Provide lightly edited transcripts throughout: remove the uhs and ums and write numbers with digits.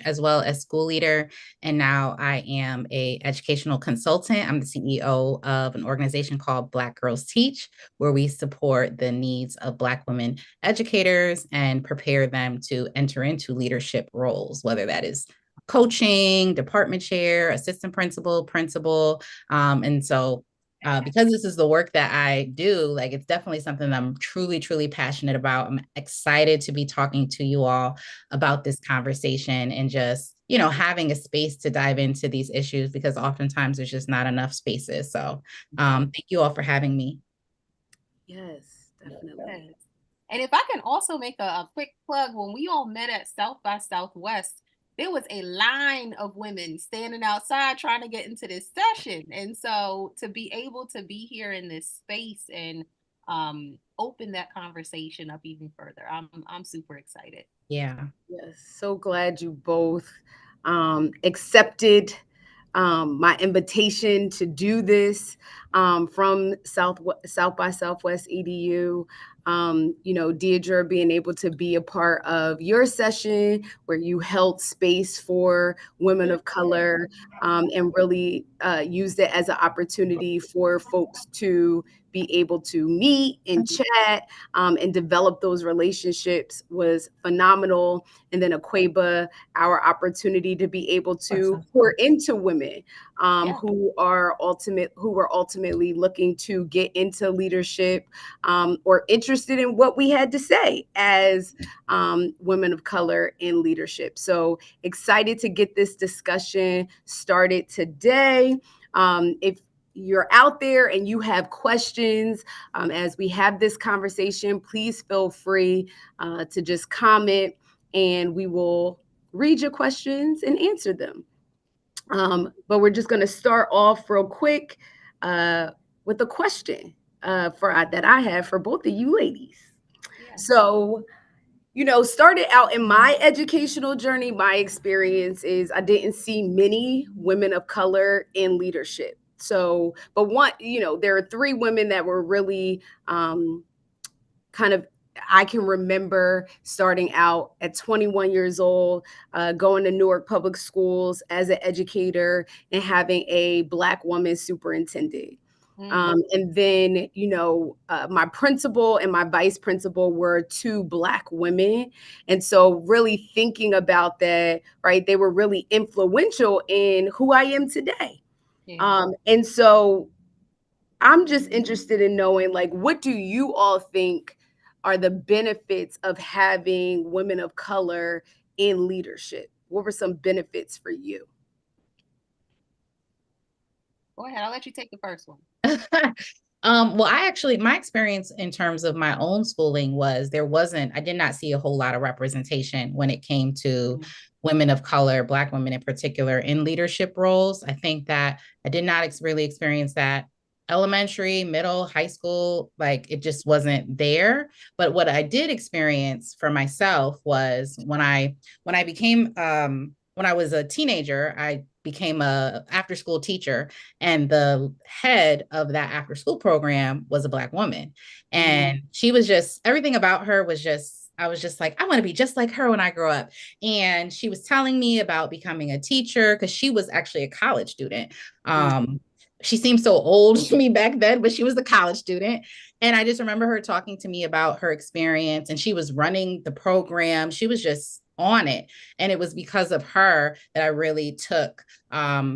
as well as school leader. And now I am a educational consultant. I'm the CEO of an organization called Black Girls Teach, where we support the needs of Black women educators and prepare them to enter into leadership roles, whether that is coaching, department chair, assistant principal, principal. Because this is the work that I do, like it's definitely something that I'm truly, truly passionate about. I'm excited to be talking to you all about this conversation and just, having a space to dive into these issues because oftentimes there's just not enough spaces. So thank you all for having me. Yes, definitely. Yes. And if I can also make a quick plug, when we all met at South by Southwest, there was a line of women standing outside trying to get into this session. And so to be able to be here in this space and open that conversation up even further, I'm super excited. Yeah. Yes, so glad you both accepted my invitation to do this from South by Southwest Edu. Deidra, being able to be a part of your session where you held space for women of color and really used it as an opportunity for folks to be able to meet and chat and develop those relationships was phenomenal. And then Aquabah, our opportunity to be able to pour into women who were ultimately looking to get into leadership or interested in what we had to say as women of color in leadership. So excited to get this discussion started today. If you're out there and you have questions as we have this conversation, please feel free to just comment and we will read your questions and answer them. But we're just going to start off real quick with a question that I have for both of you ladies. Yeah. So, started out in my educational journey, my experience is I didn't see many women of color in leadership. So, but there are three women that were really kind of I can remember starting out at 21 years old, going to Newark Public Schools as an educator and having a Black woman superintendent. And then, my principal and my vice principal were two Black women. And so really thinking about that, right, they were really influential in who I am today. Yeah. And so I'm just interested in knowing, like, what do you all think are the benefits of having women of color in leadership? What were some benefits for you? Go ahead. I'll let you take the first one. Well, my experience in terms of my own schooling was I did not see a whole lot of representation when it came to women of color, Black women in particular, in leadership roles. I think that I did not really experience that elementary, middle, high school, like it just wasn't there. But what I did experience for myself was when I when I was a teenager, I became a after school teacher, and the head of that after school program was a Black woman. And she was just, everything about her was just, I was just like, I want to be just like her when I grow up. And she was telling me about becoming a teacher because she was actually a college student. She seemed so old to me back then, but she was a college student. And I just remember her talking to me about her experience, and she was running the program. She was just on it. And it was because of her that I really took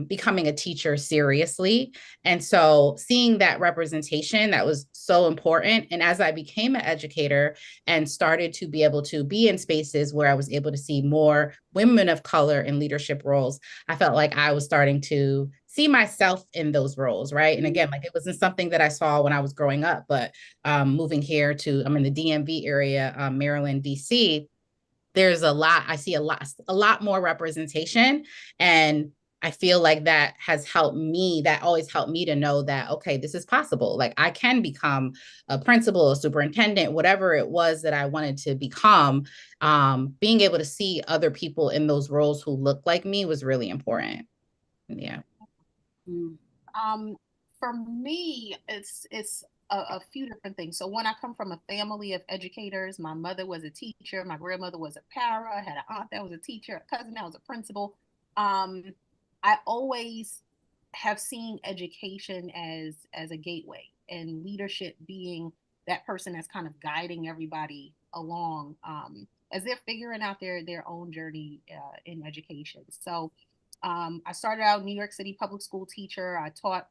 becoming a teacher seriously. And so seeing that representation, that was so important. And as I became an educator and started to be able to be in spaces where I was able to see more women of color in leadership roles, I felt like I was starting to see myself in those roles, right? And again, like it wasn't something that I saw when I was growing up, but moving here I'm in the DMV area, Maryland, DC, there's I see a lot more representation. And I feel like that always helped me to know that, okay, this is possible. Like I can become a principal, a superintendent, whatever it was that I wanted to become. Being able to see other people in those roles who look like me was really important. Yeah. For me, it's a few different things. So one, I come from a family of educators. My mother was a teacher. My grandmother was a para. I had an aunt that was a teacher, a cousin that was a principal. I always have seen education as a gateway, and leadership being that person that's kind of guiding everybody along as they're figuring out their own journey in education. So I started out New York City public school teacher. I taught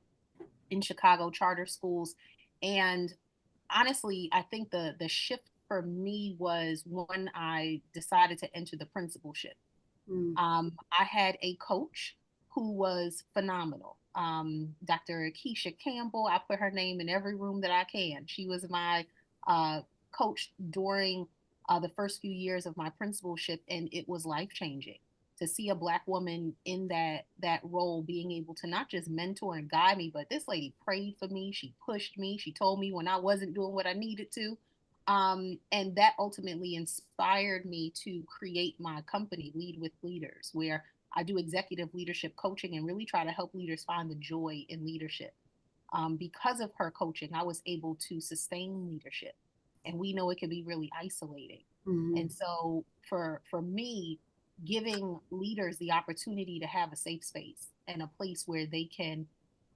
in Chicago charter schools, and honestly, I think the shift for me was when I decided to enter the principalship. I had a coach who was phenomenal. Dr. Keisha Campbell, I put her name in every room that I can. She was my coach during the first few years of my principalship, and it was life-changing to see a Black woman in that role, being able to not just mentor and guide me, but this lady prayed for me. She pushed me. She told me when I wasn't doing what I needed to. And that ultimately inspired me to create my company, Lead with Leaders, where I do executive leadership coaching and really try to help leaders find the joy in leadership. Because of her coaching, I was able to sustain leadership. And we know it can be really isolating. And so for me, giving leaders the opportunity to have a safe space and a place where they can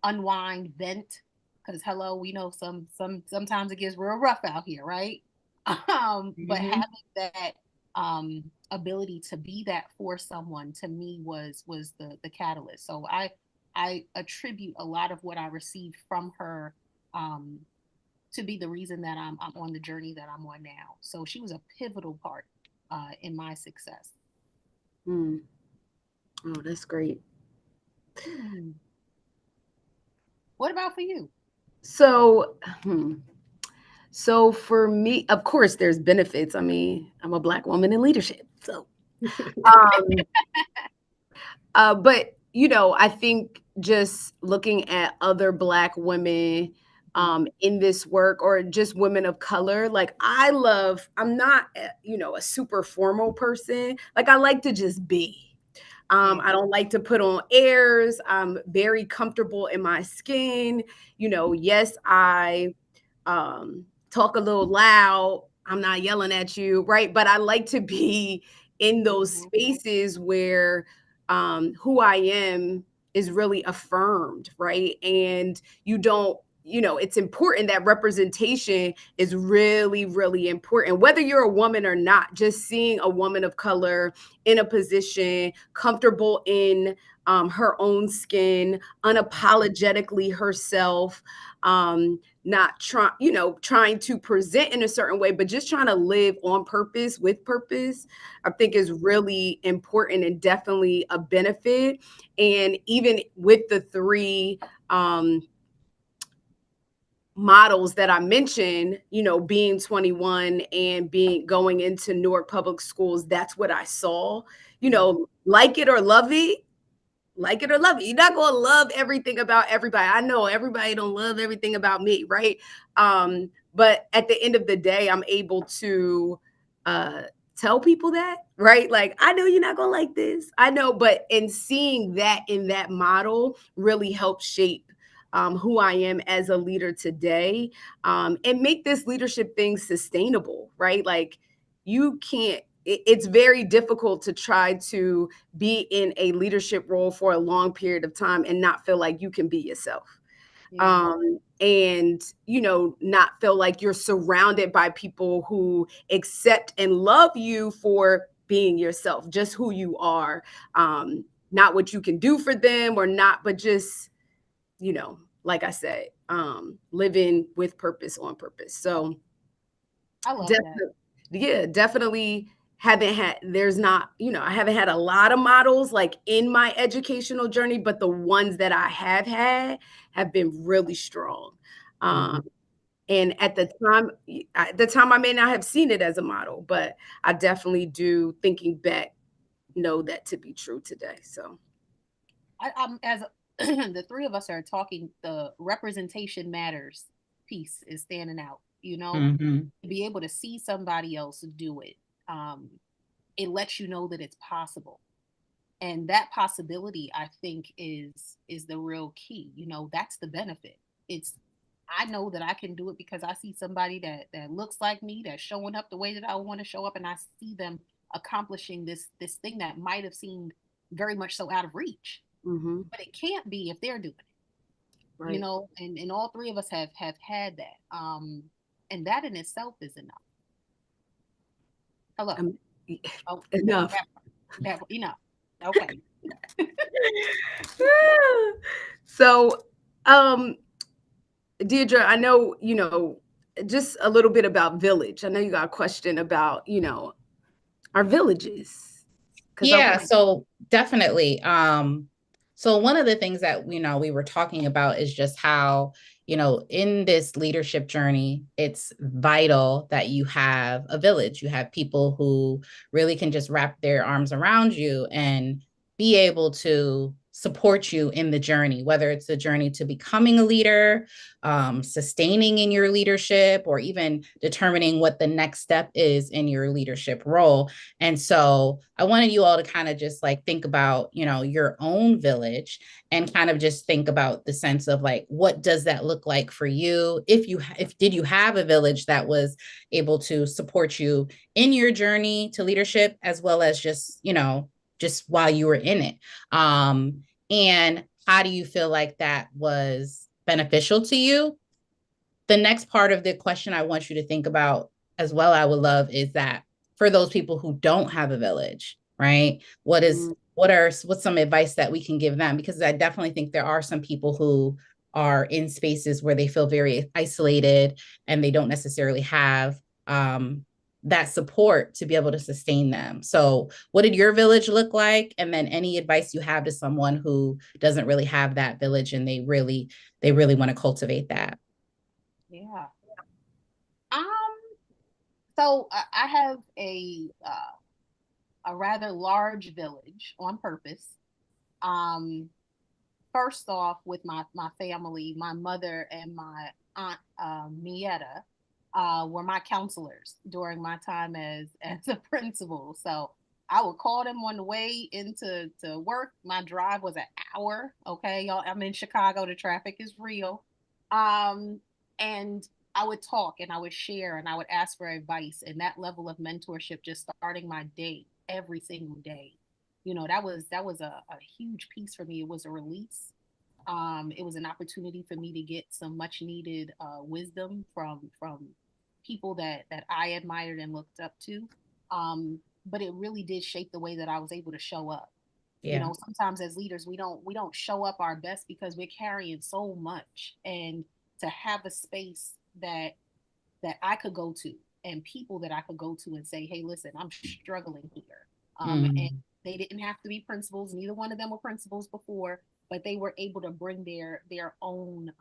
unwind, vent, because hello, we know sometimes it gets real rough out here, right? But having that ability to be that for someone, to me, was the catalyst. So I attribute a lot of what I received from her to be the reason that I'm on the journey that I'm on now. So she was a pivotal part in my success. Oh, that's great. What about for you? So, so for me, of course, there's benefits. I mean, I'm a Black woman in leadership, so. But I think just looking at other Black women in this work, or just women of color, like I'm not, a super formal person. Like, I like to just be. I don't like to put on airs. I'm very comfortable in my skin. Yes, I talk a little loud. I'm not yelling at you, right? But I like to be in those spaces where who I am is really affirmed, right? And it's important that representation is really, really important, whether you're a woman or not. Just seeing a woman of color in a position, comfortable in her own skin, unapologetically herself, not trying to present in a certain way, but just trying to live on purpose, with purpose, I think is really important and definitely a benefit. And even with the three models that I mentioned, being 21 and going into Newark Public Schools, that's what I saw. Like it or love it. Like it or love it. You're not going to love everything about everybody. I know everybody don't love everything about me, right? But at the end of the day, I'm able to tell people that, right? Like, I know you're not going to like this. I know, but in seeing that in that model really helps shape who I am as a leader today, and make this leadership thing sustainable, right? Like, it's very difficult to try to be in a leadership role for a long period of time and not feel like you can be yourself. And not feel like you're surrounded by people who accept and love you for being yourself, just who you are, not what you can do for them or not, but just like I said, living with purpose, on purpose. So I love that. Yeah, definitely haven't had, I haven't had a lot of models like in my educational journey, but the ones that I have had have been really strong. And at the time, I may not have seen it as a model, but I definitely do, thinking back, know that to be true today. So I'm as the three of us are talking, the representation matters piece is standing out, to be able to see somebody else do it. It lets you know that it's possible. And that possibility, I think, is the real key. That's the benefit. I know that I can do it because I see somebody that looks like me, that's showing up the way that I want to show up, and I see them accomplishing this thing that might have seemed very much so out of reach. Mm-hmm. But it can't be if they're doing it. Right. You know, and all three of us have had that. And that in itself is enough. Hello. Oh, Enough. Enough. Okay. So, Deidra, I know, just a little bit about village. I know you got a question about, our villages. Yeah, so definitely. So one of the things that, we were talking about is just how, in this leadership journey, it's vital that you have a village. You have people who really can just wrap their arms around you and be able to support you in the journey, whether it's a journey to becoming a leader, sustaining in your leadership, or even determining what the next step is in your leadership role. And so I wanted you all to kind of just like think about, your own village and kind of just think about the sense of like, what does that look like for you? If did you have a village that was able to support you in your journey to leadership, as well as just, just while you were in it? And how do you feel like that was beneficial to you? The next part of the question I want you to think about as well, I would love, is that for those people who don't have a village, right? What's some advice that we can give them? Because I definitely think there are some people who are in spaces where they feel very isolated and they don't necessarily have that support to be able to sustain them. So what did your village look like? And then any advice you have to someone who doesn't really have that village and they really want to cultivate that. Yeah. So I have a rather large village on purpose. First off, with my family, my mother and my aunt Mietta were my counselors during my time as a principal. So I would call them on the way into work. My drive was an hour. Okay, y'all. I'm in Chicago. The traffic is real. And I would talk and I would share and I would ask for advice, and that level of mentorship, just starting my day every single day. That was a huge piece for me. It was a release. It was an opportunity for me to get some much needed wisdom from people that I admired and looked up to. But it really did shape the way that I was able to show up. Yeah. Sometimes as leaders, we don't show up our best because we're carrying so much, and to have a space that I could go to and people that I could go to and say, hey, listen, I'm struggling here. And they didn't have to be principals. Neither one of them were principals before, but they were able to bring their own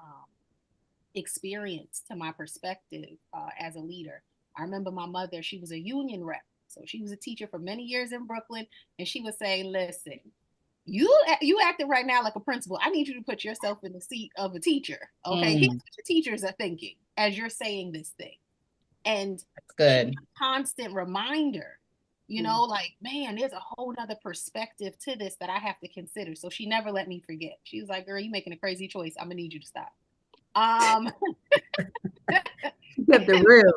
experience to my perspective as a leader. I remember my mother, she was a union rep. So she was a teacher for many years in Brooklyn. And she would say, listen, you acting right now like a principal. I need you to put yourself in the seat of a teacher. Okay. Here's what your teachers are thinking as you're saying this thing. And that's good. A constant reminder, like, man, there's a whole nother perspective to this that I have to consider. So she never let me forget. She was like, girl, you're making a crazy choice. I'm gonna need you to stop. She kept it real.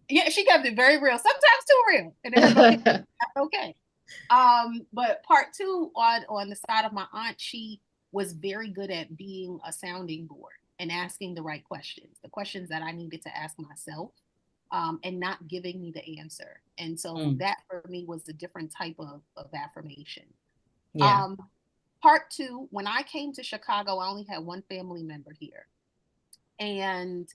Yeah, she kept it very real, sometimes too real. And that's okay. But part two, on the side of my aunt, she was very good at being a sounding board and asking the right questions, the questions that I needed to ask myself, and not giving me the answer. And so that for me was a different type of affirmation. Yeah. Part two, when I came to Chicago, I only had one family member here. And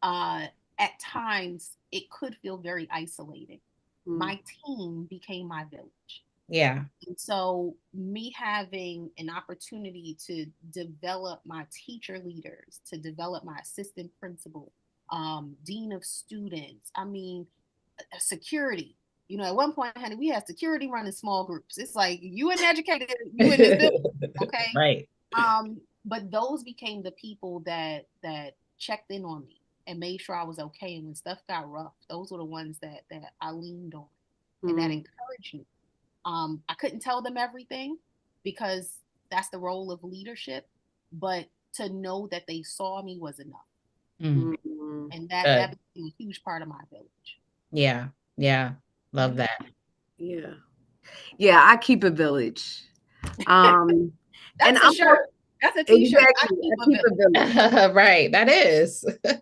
at times it could feel very isolating. My team became my village. Yeah. And so me having an opportunity to develop my teacher leaders, to develop my assistant principal, dean of students, security. At one point, honey, we had security running small groups. It's like, you an educated, you in this building, okay? Right. But those became the people that checked in on me and made sure I was okay. And when stuff got rough, those were the ones that I leaned on and that encouraged me. I couldn't tell them everything because that's the role of leadership, but to know that they saw me was enough. Mm, And that good. became a huge part of my village. Yeah. Yeah. Love that. Yeah. Yeah, I keep a village. And That's a I'm shirt. That's a t-shirt. I exactly keep I a keep village. a village. Right. That is. All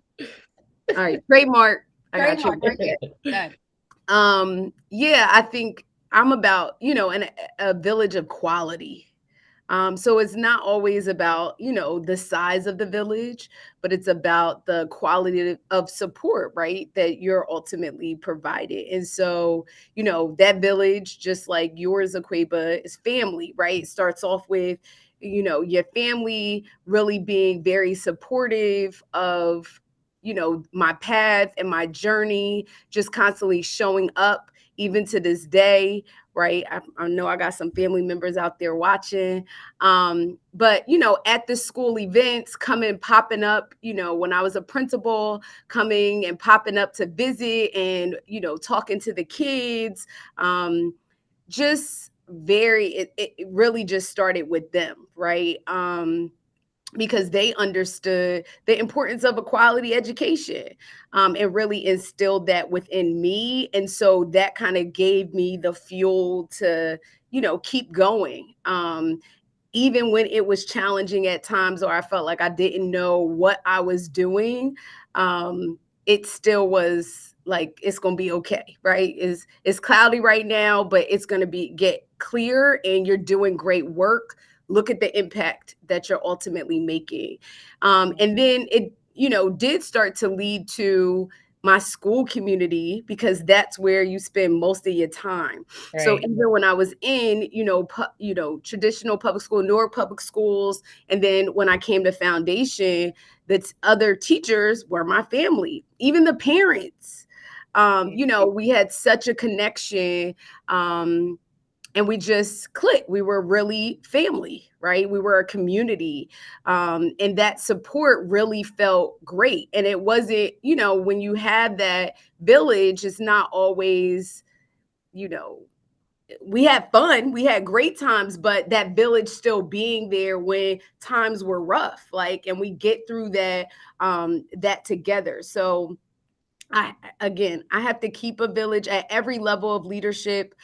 right, trademark. I got Trademark right there. Good. Yeah, I think I'm about, a village of quality. So it's not always about, the size of the village, but it's about the quality of support, right? That you're ultimately provided. And so, that village, just like yours, Aquabah, is family, right? It starts off with, your family really being very supportive of, my path and my journey, just constantly showing up, even to this day, right? I know I got some family members out there watching. But at the school events, popping up, when I was a principal, coming and popping up to visit and, talking to the kids, just it really just started with them, right? Because they understood the importance of a quality education, and really instilled that within me. And so that kind of gave me the fuel to, keep going. Even when it was challenging at times, or I felt like I didn't know what I was doing, it still was like, it's going to be okay, right? It's cloudy right now, but it's going to get clear, and you're doing great work. Look at the impact that you're ultimately making. And then it, did start to lead to my school community, because that's where you spend most of your time. Right. So even when I was in, traditional public school, Newark public schools, and then when I came to Foundation, the other teachers were my family, even the parents. We had such a connection. And we just clicked. We were really family, right? We were a community. And that support really felt great. And it wasn't, when you have that village, it's not always, we had fun, we had great times, but that village still being there when times were rough, like, and we get through that, that together. So I have to keep a village at every level of leadership,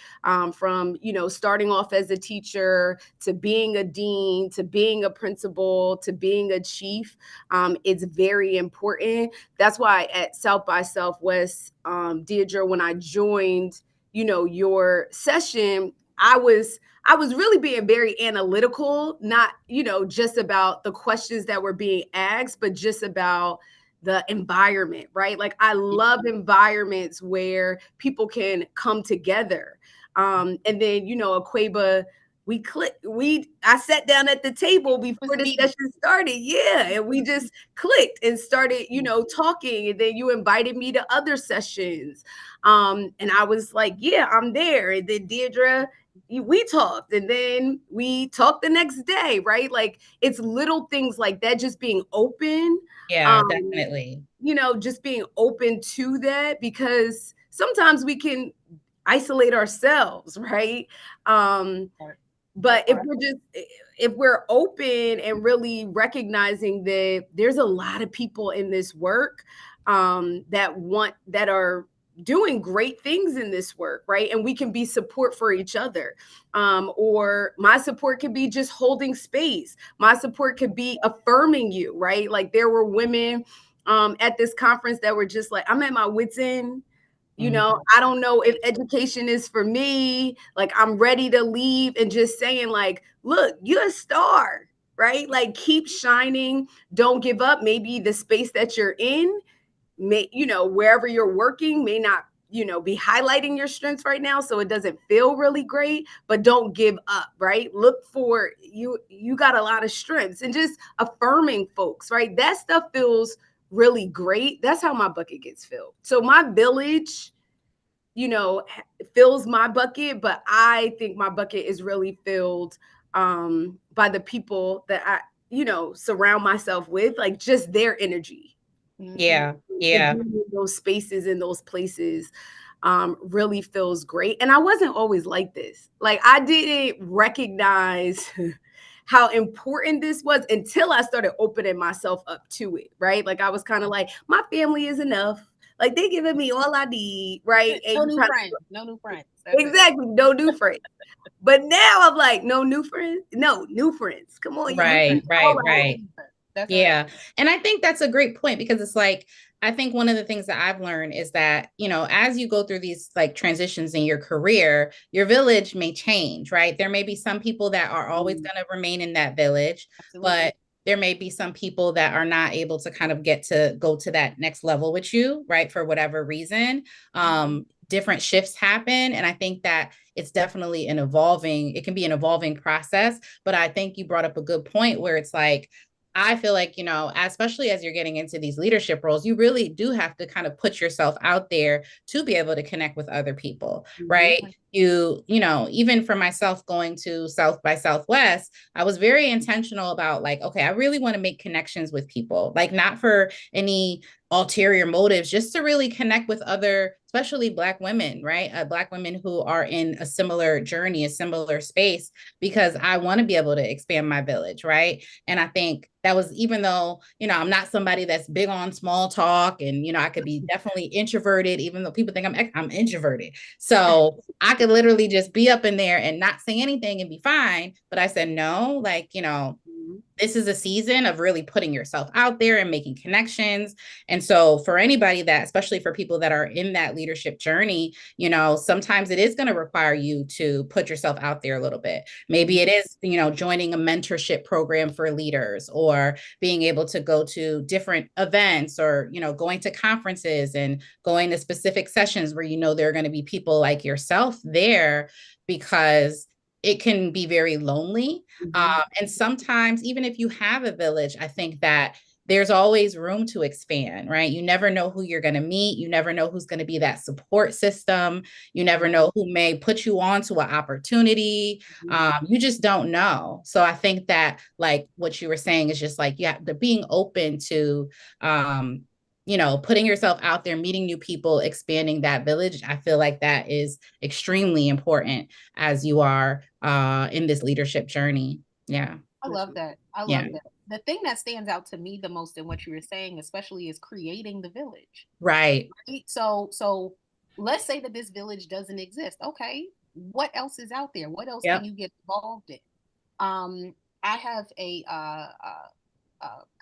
from, starting off as a teacher to being a dean, to being a principal, to being a chief. It's very important. That's why at South by Southwest, Deidra, when I joined, your session, I was really being very analytical, not, just about the questions that were being asked, but just about the environment, right? Like, I love environments where people can come together. And then, Aquabah, I sat down at the table before the session started. Yeah. And we just clicked and started, talking. And then you invited me to other sessions. And I was like, yeah, I'm there. And then Deidra, we talked, and then we talked the next day, right? Like, it's little things like that, just being open. Yeah, definitely. Just being open to that, because sometimes we can isolate ourselves, right? But if we're open and really recognizing that there's a lot of people in this work, that are doing great things in this work, right? And we can be support for each other. Or my support could be just holding space. My support could be affirming you, right? Like, there were women at this conference that were just like, I'm at my wit's end. I don't know if education is for me. Like, I'm ready to leave, and just saying, like, look, you're a star, right? Like, keep shining. Don't give up. Maybe the space that you're in, wherever you're working may not, be highlighting your strengths right now. So it doesn't feel really great, but don't give up, right? Look for you got a lot of strengths, and just affirming folks, right? That stuff feels really great. That's how my bucket gets filled. So my village, fills my bucket, but I think my bucket is really filled, by the people that I, surround myself with, like, just their energy. Yeah. Yeah. Those spaces and those places really feels great. And I wasn't always like this. Like, I didn't recognize how important this was until I started opening myself up to it, right? Like I was kind of like, my family is enough. Like they giving me all I need, right? No And new friends. No new friends. That's exactly, no new friends. But now I'm like, no new friends, no new friends. Come on, Right, right. That's Yeah. right. And I think that's a great point, because it's like, I think one of the things that I've learned is that, as you go through these like transitions in your career, your village may change, right? There may be some people that are always going to remain in that village, Absolutely. but there may be some people that are not able to kind of go to that next level with you, right? For whatever reason. Different shifts happen. And I think that it's definitely it can be an evolving process. But I think you brought up a good point where it's like, I feel like, especially as you're getting into these leadership roles, you really do have to kind of put yourself out there to be able to connect with other people, right? Even for myself going to South by Southwest, I was very intentional about like, okay, I really want to make connections with people, like not for any ulterior motives, just to really connect with other, especially Black women, right? Black women who are in a similar journey, a similar space, because I want to be able to expand my village, right? And I think that was, even though, I'm not somebody that's big on small talk, and, I could be definitely introverted, even though people think I'm introverted. So I could literally just be up in there and not say anything and be fine. But I said, no, like, this is a season of really putting yourself out there and making connections. And so for anybody that, especially for people that are in that leadership journey, sometimes it is going to require you to put yourself out there a little bit. Maybe it is, joining a mentorship program for leaders, or being able to go to different events, or, going to conferences and going to specific sessions where, there are going to be people like yourself there, because it can be very lonely. And sometimes, even if you have a village, I think that there's always room to expand, right? You never know who you're going to meet. You never know who's going to be that support system. You never know who may put you on to an opportunity. You just don't know. So I think that, like what you were saying, is just like, the being open to, putting yourself out there, meeting new people, expanding that village. I feel like that is extremely important as you are in this leadership journey. Yeah. I love that. I love that. The thing that stands out to me the most in what you were saying, especially, is creating the village. Right. So let's say that this village doesn't exist. Okay. What else is out there? What else can you get involved in? I have a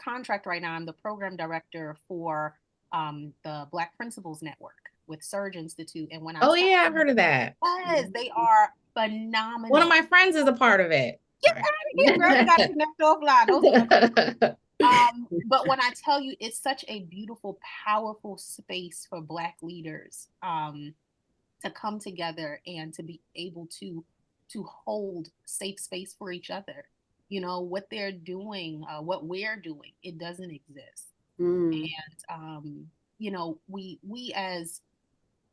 contract right now. I'm the program director for the Black Principals Network with Surge Institute. And when I've heard of that. Yes, they are phenomenal. One of my friends is a part of it. Get out of here, girl. You gotta connect offline. But when I tell you, it's such a beautiful, powerful space for Black leaders to come together and to be able to hold safe space for each other. What they're doing, what we're doing, it doesn't exist. And we as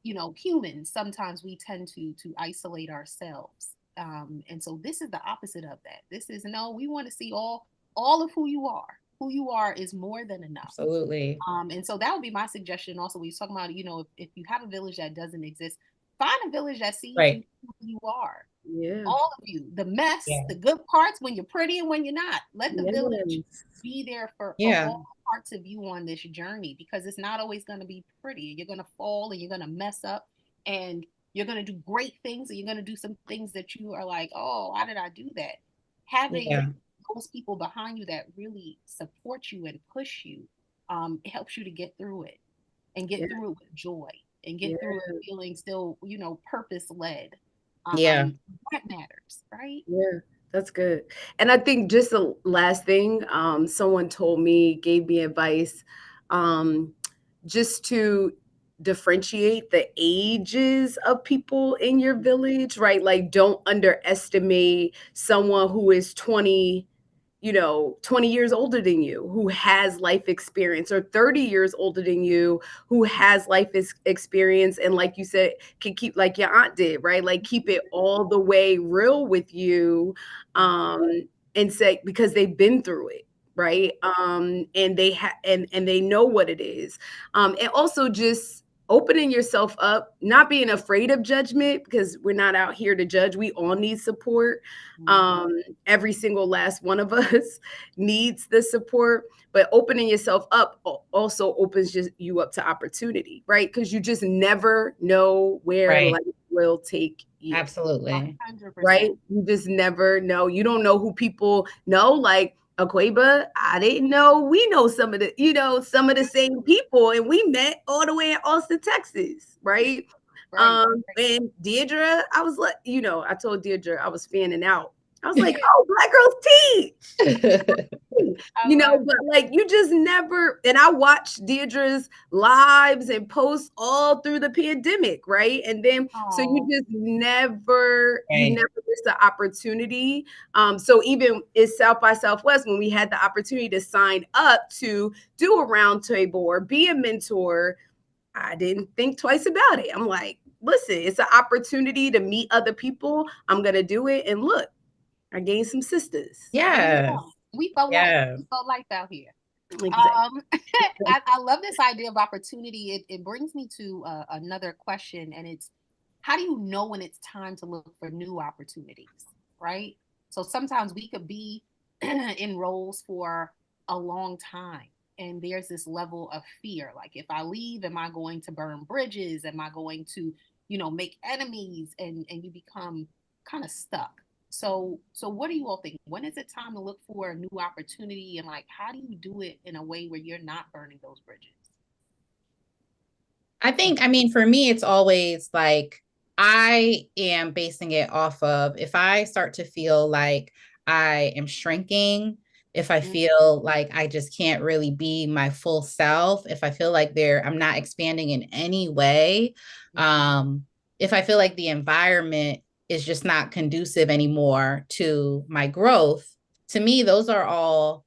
humans, sometimes we tend to isolate ourselves. And so this is the opposite of that. This is, no, we want to see all of who you are. Who you are is more than enough. Absolutely. And so that would be my suggestion. Also, we talking about, if you have a village that doesn't exist, find a village that sees you who you are. Yeah. All of you, the mess, the good parts, when you're pretty and when you're not. Let the village be there for all parts of you on this journey, because it's not always going to be pretty. You're going to fall and you're going to mess up, and you're going to do great things, and you're going to do some things that you are like, oh, why did I do that? Having those people behind you that really support you and push you, it helps you to get through it, and get through it with joy, and get through it feeling still, purpose led. That matters, right? Yeah, that's good. And I think just the last thing, someone gave me advice, just to differentiate the ages of people in your village, right? Like, don't underestimate someone who is 20 years older than you, who has life experience, or 30 years older than you, who has life experience. And like you said, can keep, like your aunt did, right? Like, keep it all the way real with you, and say, because they've been through it. Right. And they and they know what it is. And also just opening yourself up, not being afraid of judgment, because we're not out here to judge. We all need support. Every single last one of us needs the support, but opening yourself up also opens you up to opportunity, right? Because you just never know where life will take you. Absolutely. 100%. Right? You just never know. You don't know who people know, like Aquabah. I didn't know we know some of the same people, and we met all the way in Austin, Texas, right? And Deidra, I was like, I told Deidra I was fanning out. I was like, oh, Black girls teach. But like you just never, and I watched Deidre's lives and posts all through the pandemic, right? And then so you just never miss the opportunity. So even at South by Southwest, when we had the opportunity to sign up to do a roundtable or be a mentor, I didn't think twice about it. I'm like, listen, it's an opportunity to meet other people. I'm gonna do it, and look, I gained some sisters. Yeah. We felt life out here. Exactly. I love this idea of opportunity. It brings me to another question, and it's, how do you know when it's time to look for new opportunities, right? So sometimes we could be in roles for a long time, and there's this level of fear. Like, if I leave, am I going to burn bridges? Am I going to, make enemies? And you become kind of stuck. So what do you all think? When is it time to look for a new opportunity? And like, how do you do it in a way where you're not burning those bridges? I mean, for me, it's always like, I am basing it off of, if I start to feel like I am shrinking, if I feel like I just can't really be my full self, if I feel like I'm not expanding in any way, if I feel like the environment is just not conducive anymore to my growth, to me, those are all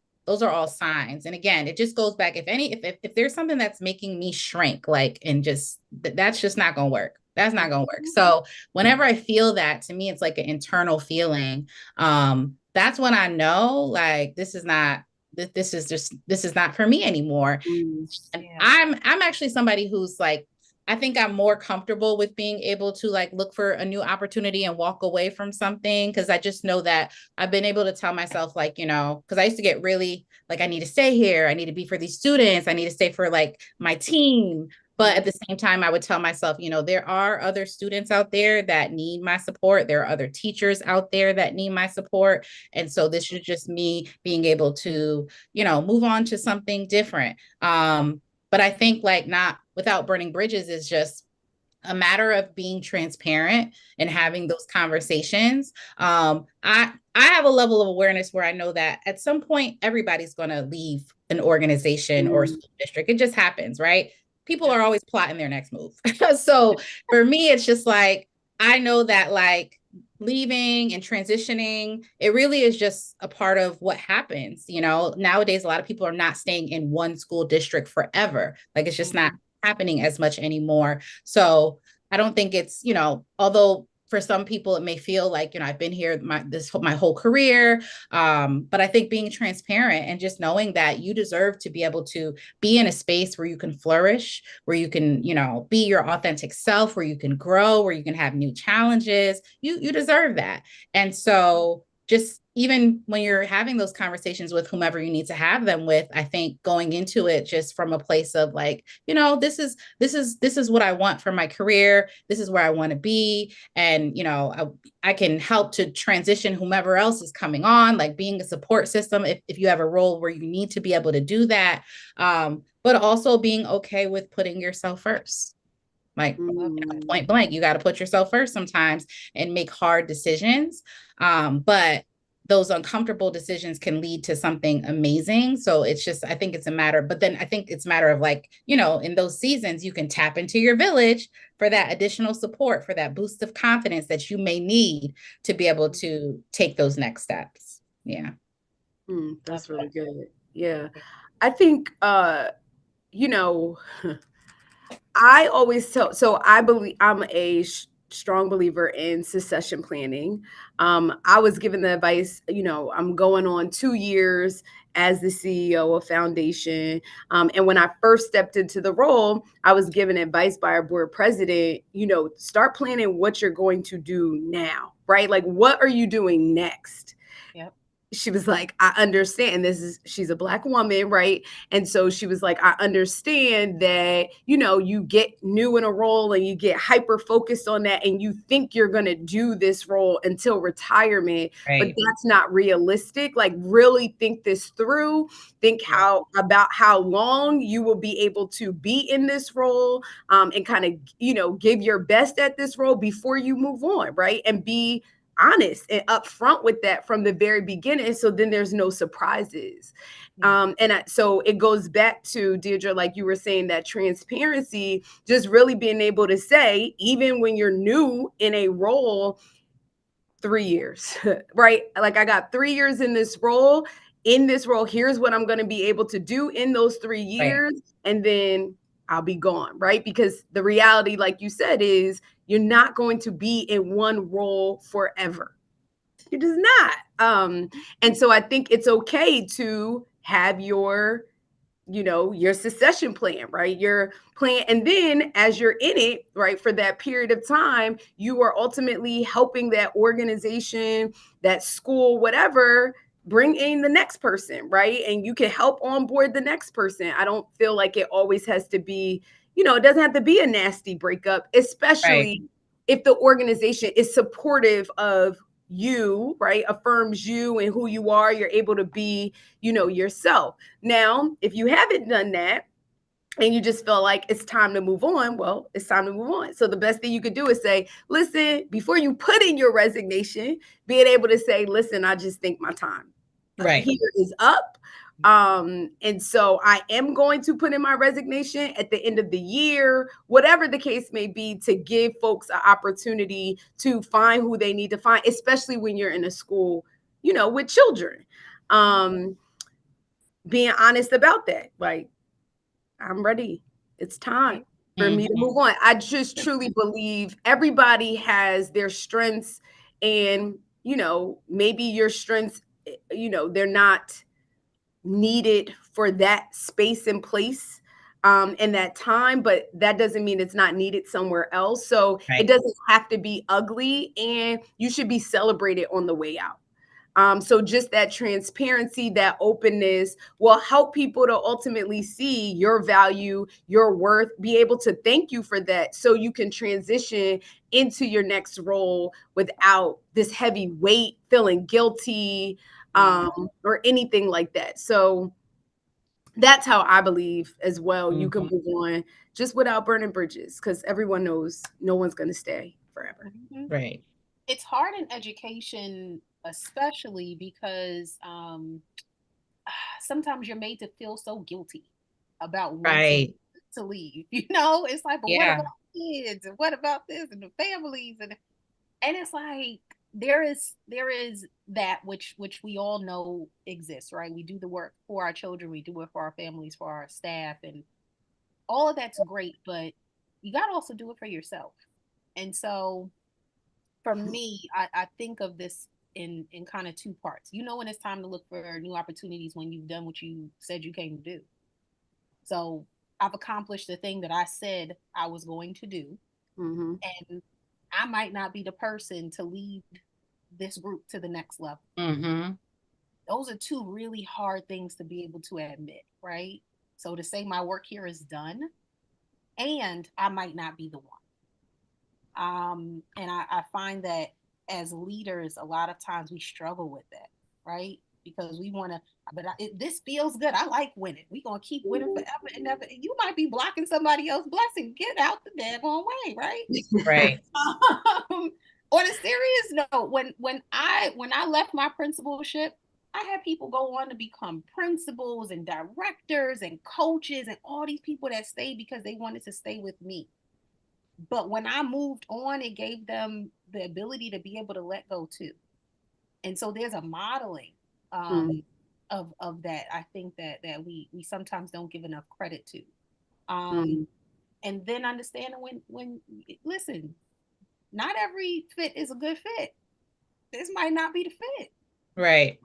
signs. And again, it just goes back, if there's something that's making me shrink, like, and just that's just not going to work. That's not going to work. So whenever I feel that, to me, it's like an internal feeling. That's when I know, like, this is not for me anymore. And I'm actually somebody who's like, I think I'm more comfortable with being able to like look for a new opportunity and walk away from something, because I just know that I've been able to tell myself, like, because I used to get really like, I need to stay here. I need to be for these students. I need to stay for like my team. But at the same time, I would tell myself, there are other students out there that need my support. There are other teachers out there that need my support. And so this is just me being able to, move on to something different. But I think, like, not without burning bridges is just a matter of being transparent and having those conversations. I have a level of awareness where I know that at some point everybody's going to leave an organization or school district. It just happens, right? People are always plotting their next move. So for me, it's just like, I know that, like, leaving and transitioning, it really is just a part of what happens. Nowadays, a lot of people are not staying in one school district forever. Like, it's just not happening as much anymore. So I don't think it's, although for some people it may feel like, I've been here my whole career. But I think being transparent and just knowing that you deserve to be able to be in a space where you can flourish, where you can, be your authentic self, where you can grow, where you can have new challenges, you deserve that. And so just even when you're having those conversations with whomever you need to have them with, I think going into it just from a place of like, this is what I want for my career. This is where I want to be. And, I can help to transition whomever else is coming on, like being a support system if you have a role where you need to be able to do that. But also being okay with putting yourself first. Like, point blank, you got to put yourself first sometimes and make hard decisions. But those uncomfortable decisions can lead to something amazing. So it's just, I think it's a matter, but then I think it's a matter of like, in those seasons, you can tap into your village for that additional support, for that boost of confidence that you may need to be able to take those next steps. Yeah. That's really good. Yeah. I think, I always tell, so I believe I'm a strong believer in succession planning. I was given the advice, I'm going on 2 years as the CEO of foundation. And when I first stepped into the role, I was given advice by our board president, start planning what you're going to do now, right? Like, what are you doing next? Yep. She was like, I understand she's a Black woman, right? And so she was like, I understand that, you get new in a role and you get hyper focused on that and you think you're going to do this role until retirement, but that's not realistic. Like, really think this through. Think about how long you will be able to be in this role, and kind of, give your best at this role before you move on, right? And be honest and upfront with that from the very beginning, so then there's no surprises. So it goes back to, Deidra, like you were saying, that transparency, just really being able to say, even when you're new in a role, 3 years, right? Like, I got 3 years in this role. Here's what I'm going to be able to do in those 3 years, and then I'll be gone, right? Because the reality, like you said, is you're not going to be in one role forever. You're just not. And so I think it's okay to have your succession plan, right? Your plan. And then as you're in it, right, for that period of time, you are ultimately helping that organization, that school, whatever, bring in the next person, right? And you can help onboard the next person. I don't feel like it always has to be, it doesn't have to be a nasty breakup, especially if the organization is supportive of you, right? Affirms you and who you are. You're able to be, yourself. Now, if you haven't done that and you just feel like it's time to move on, well, it's time to move on. So the best thing you could do is say, listen, before you put in your resignation, being able to say, listen, I just think my time here is up. And so I am going to put in my resignation at the end of the year, whatever the case may be, to give folks an opportunity to find who they need to find, especially when you're in a school, with children. Being honest about that, like, I'm ready. It's time for me to move on. I just truly believe everybody has their strengths, and, maybe your strengths, they're not needed for that space and place, in that time, but that doesn't mean it's not needed somewhere else. So it doesn't have to be ugly, and you should be celebrated on the way out. So just that transparency, that openness will help people to ultimately see your value, your worth, be able to thank you for that, so you can transition into your next role without this heavy weight, feeling guilty, or anything like that. So that's how I believe as well. You can move on just without burning bridges, because everyone knows no one's going to stay forever. Right. It's hard in education, especially because sometimes you're made to feel so guilty about wanting to leave. It's like, but what about kids, and what about this, and the families, and it's like there is that which we all know exists, right? We do the work for our children, we do it for our families, for our staff, and all of that's great, but you got to also do it for yourself. And so for me, I think of this in kind of two parts. When it's time to look for new opportunities, when you've done what you said you came to do. So I've accomplished the thing that I said I was going to do. And I might not be the person to lead this group to the next level. Those are two really hard things to be able to admit, right? So to say my work here is done, and I might not be the one. And I find that as leaders, a lot of times we struggle with that, right? Because we want to, this feels good. I like winning. We're going to keep winning forever and ever. You might be blocking somebody else's blessing. Get out the daggone way, right? Right. On a serious note, when I left my principalship, I had people go on to become principals and directors and coaches and all these people that stayed because they wanted to stay with me. But when I moved on, it gave them the ability to be able to let go too. And so there's a modeling of that. I think that we sometimes don't give enough credit to. And then understanding when listen, not every fit is a good fit. This might not be the fit. Right.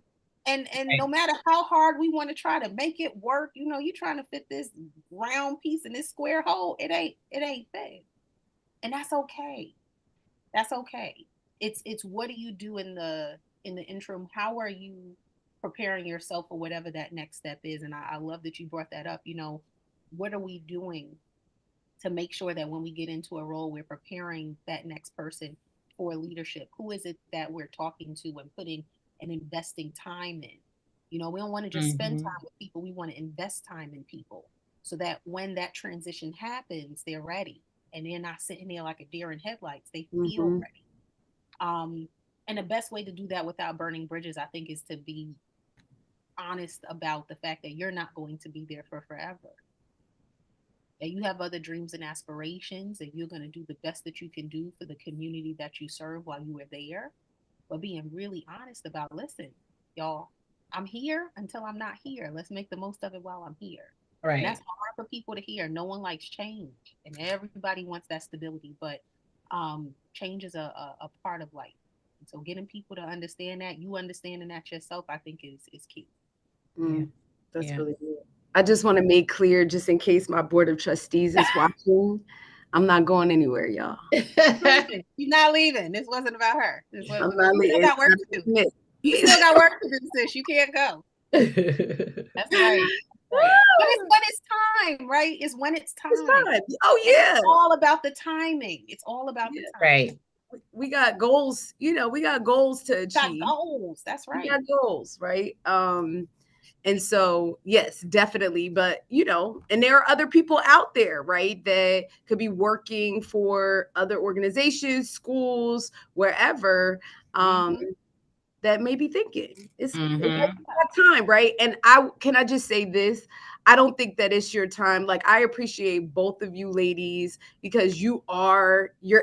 And no matter how hard we want to try to make it work, you know, you're trying to fit this round piece in this square hole. It ain't fit. And that's okay. That's okay. It's what do you do in the interim? How are you preparing yourself for whatever that next step is? And I love that you brought that up. You know, what are we doing to make sure that when we get into a role, we're preparing that next person for leadership? Who is it that we're talking to and putting and investing time in? You know, we don't want to just spend time with people. We want to invest time in people so that when that transition happens, they're ready and they're not sitting there like a deer in headlights. They feel ready. And the best way to do that without burning bridges, I think, is to be honest about the fact that you're not going to be there for forever. That you have other dreams and aspirations, and you're going to do the best that you can do for the community that you serve while you are there. But being really honest about, listen, y'all, I'm here until I'm not here. Let's make the most of it while I'm here. Right. And that's hard for people to hear. No one likes change, and everybody wants that stability. But change is a part of life. And so getting people to understand that, you understanding that yourself, I think is key. That's really good. I just want to make clear, just in case my board of trustees is watching, I'm not going anywhere, y'all. You're not leaving. This wasn't about her. I'm not leaving. You still got work to do. You still got work to do, sis. You can't go. That's right. But it's when it's time, right? It's when it's time. It's time. Oh, yeah. It's all about the timing. It's all about the time. Right. We got goals, you know, we got goals to achieve. Got goals. That's right. We got goals, right? And so, yes, definitely. But, you know, and there are other people out there, right, that could be working for other organizations, schools, wherever, that may be thinking it's time, right? And I just say this? I don't think that it's your time. Like, I appreciate both of you ladies because you're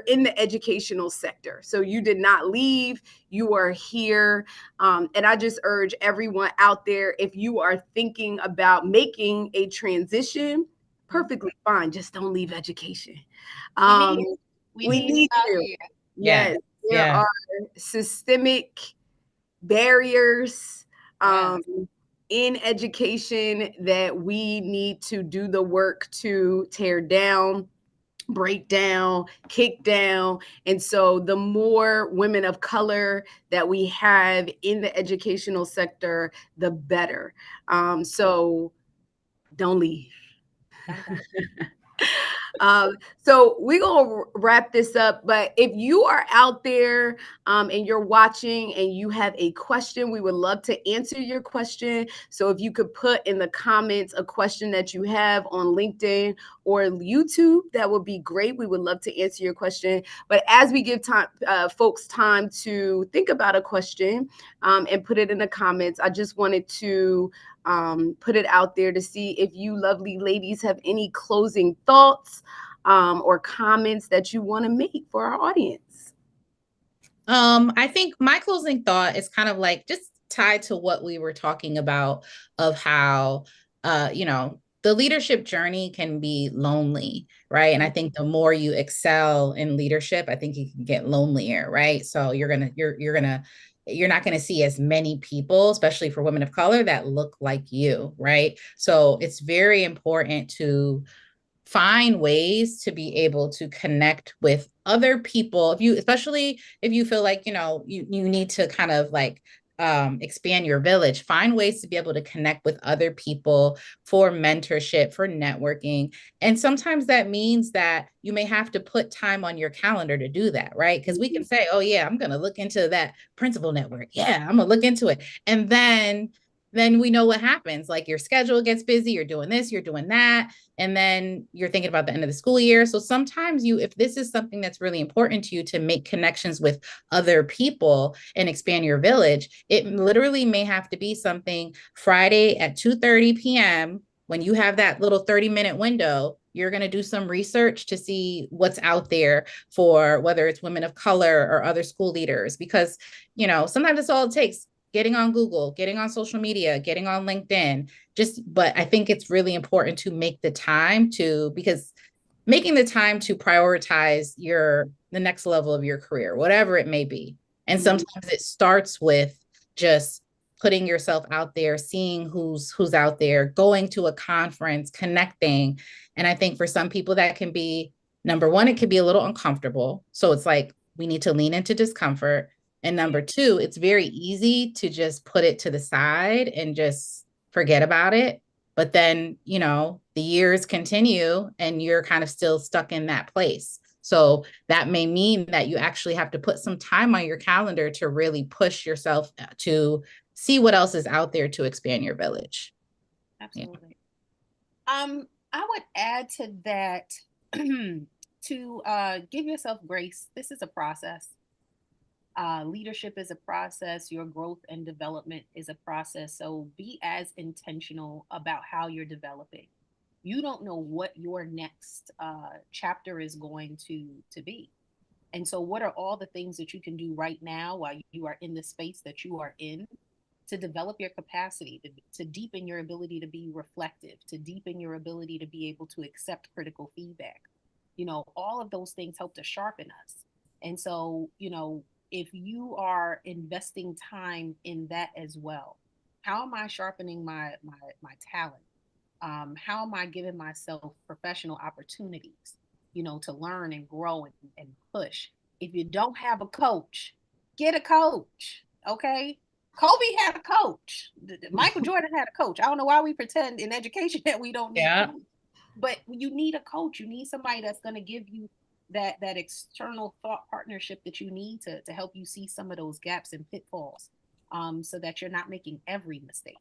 in the educational sector. So you did not leave, you are here. And I just urge everyone out there, if you are thinking about making a transition, perfectly fine. Just don't leave education. We need you. Yes, there are systemic barriers in education that we need to do the work to tear down, break down, kick down. And so the more women of color that we have in the educational sector, the better. So don't leave. So we're going to wrap this up. But if you are out there and you're watching and you have a question, we would love to answer your question. So if you could put in the comments a question that you have on LinkedIn or YouTube, that would be great. We would love to answer your question. But as we give folks time to think about a question and put it in the comments, I just wanted to put it out there to see if you lovely ladies have any closing thoughts or comments that you want to make for our audience. I think my closing thought is kind of like just tied to what we were talking about of how, you know, the leadership journey can be lonely, right? And I think the more you excel in leadership, I think you can get lonelier, right? So you're not going to see as many people, especially for women of color, that look like you, right? So it's very important to find ways to be able to connect with other people. Especially if you feel like, you know, you need to kind of like expand your village, find ways to be able to connect with other people for mentorship, for networking. And sometimes that means that you may have to put time on your calendar to do that, right? Because we can say, oh yeah, I'm going to look into that principal network. Yeah, I'm going to look into it. And then we know what happens. Like your schedule gets busy, you're doing this, you're doing that. And then you're thinking about the end of the school year. So sometimes if this is something that's really important to you to make connections with other people and expand your village, it literally may have to be something Friday at 2:30 p.m. when you have that little 30-minute window. You're going to do some research to see what's out there for whether it's women of color or other school leaders, because, you know, sometimes that's all it takes. Getting on Google, getting on social media, getting on LinkedIn, but I think it's really important to make the time because making the time to prioritize the next level of your career, whatever it may be. And sometimes it starts with just putting yourself out there, seeing who's out there, going to a conference, connecting. And I think for some people that can be, number one, it could be a little uncomfortable. So it's like, we need to lean into discomfort. And number two, it's very easy to just put it to the side and just forget about it. But then, you know, the years continue and you're kind of still stuck in that place. So that may mean that you actually have to put some time on your calendar to really push yourself to see what else is out there to expand your village. Absolutely. Yeah. I would add to that to give yourself grace. This is a process. Leadership is a process. Your growth and development is a process. So be as intentional about how you're developing. You don't know what your next chapter is going to be. And so what are all the things that you can do right now while you are in the space that you are in to develop your capacity, to deepen your ability to be reflective, to deepen your ability to be able to accept critical feedback? You know, all of those things help to sharpen us. And so, you know, if you are investing time in that as well, how am I sharpening my talent? How am I giving myself professional opportunities, you know, to learn and grow and push? If you don't have a coach, get a coach. Okay. Kobe had a coach. Michael Jordan had a coach. I don't know why we pretend in education that we don't need coach, but you need a coach. You need somebody that's going to give you that external thought partnership that you need to help you see some of those gaps and pitfalls, so that you're not making every mistake.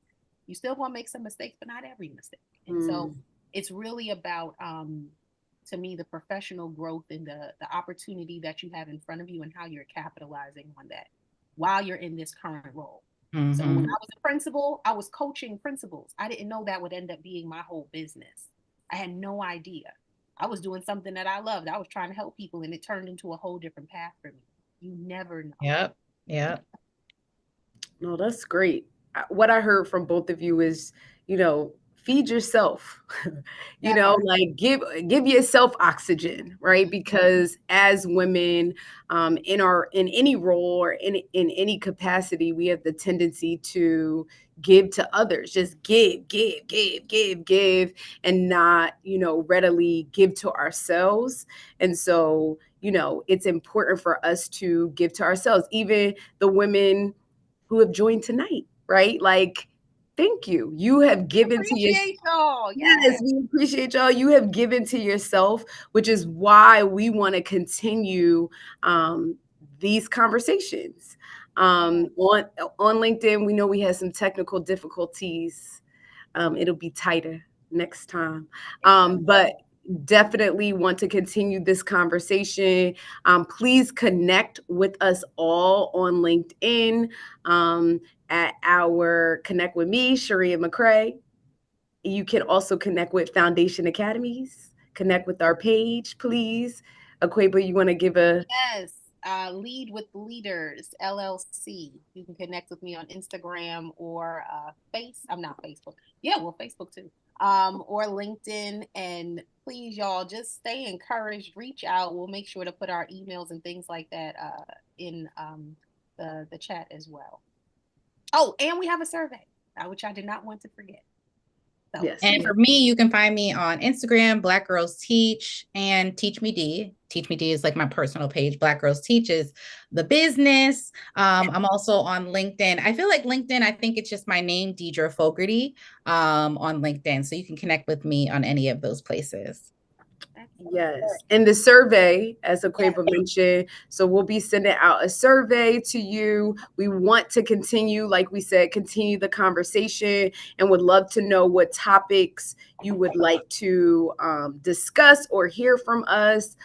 You still want to make some mistakes, but not every mistake. And so it's really about, to me, the professional growth and the opportunity that you have in front of you and how you're capitalizing on that while you're in this current role. So when I was a principal, I was coaching principals. I didn't know that would end up being my whole business. I had no idea. I was doing something that I loved. I was trying to help people, and it turned into a whole different path for me. You never know. Yep. No, that's great. What I heard from both of you is, you know, feed yourself. You know, like give yourself oxygen, right? Because as women, in any role or in any capacity, we have the tendency to give to others, just give, and not, you know, readily give to ourselves. And so, you know, it's important for us to give to ourselves, even the women who have joined tonight, right? Like, thank you. You have given to yourself. Yes, we appreciate y'all. You have given to yourself, which is why we want to continue these conversations. On LinkedIn, we know we had some technical difficulties. It'll be tighter next time. But definitely want to continue this conversation. Please connect with us all on LinkedIn at our Connect with Me, Sheria McRae. You can also connect with Foundation Academies. Connect with our page, please. Aquabah, you want to give a... Yes. Lead with Leaders LLC. You can connect with me on Instagram or Facebook. Yeah, well, Facebook too. Or LinkedIn. And please, y'all, just stay encouraged. Reach out. We'll make sure to put our emails and things like that in the chat as well. Oh, and we have a survey, which I did not want to forget. So, yes. And for me, you can find me on Instagram, Black Girls Teach, and Teach Me D. Teach Me D is like my personal page. Black Girls Teach is the business. I'm also on LinkedIn. I feel like LinkedIn, I think it's just my name, Deidra Fogarty, on LinkedIn. So you can connect with me on any of those places. Yes. And the survey, as Aquabah mentioned, so we'll be sending out a survey to you. We want to continue, like we said, continue the conversation, and would love to know what topics you would like to discuss or hear from us.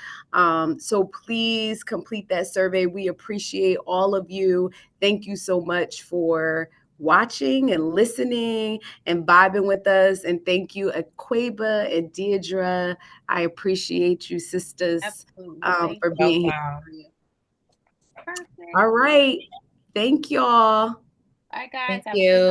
So please complete that survey. We appreciate all of you. Thank you so much for watching and listening and vibing with us. And thank you, Aquabah and Deidra. I appreciate you, sisters, for being here. Perfect. All right. Thank y'all. Bye, guys. Thank you.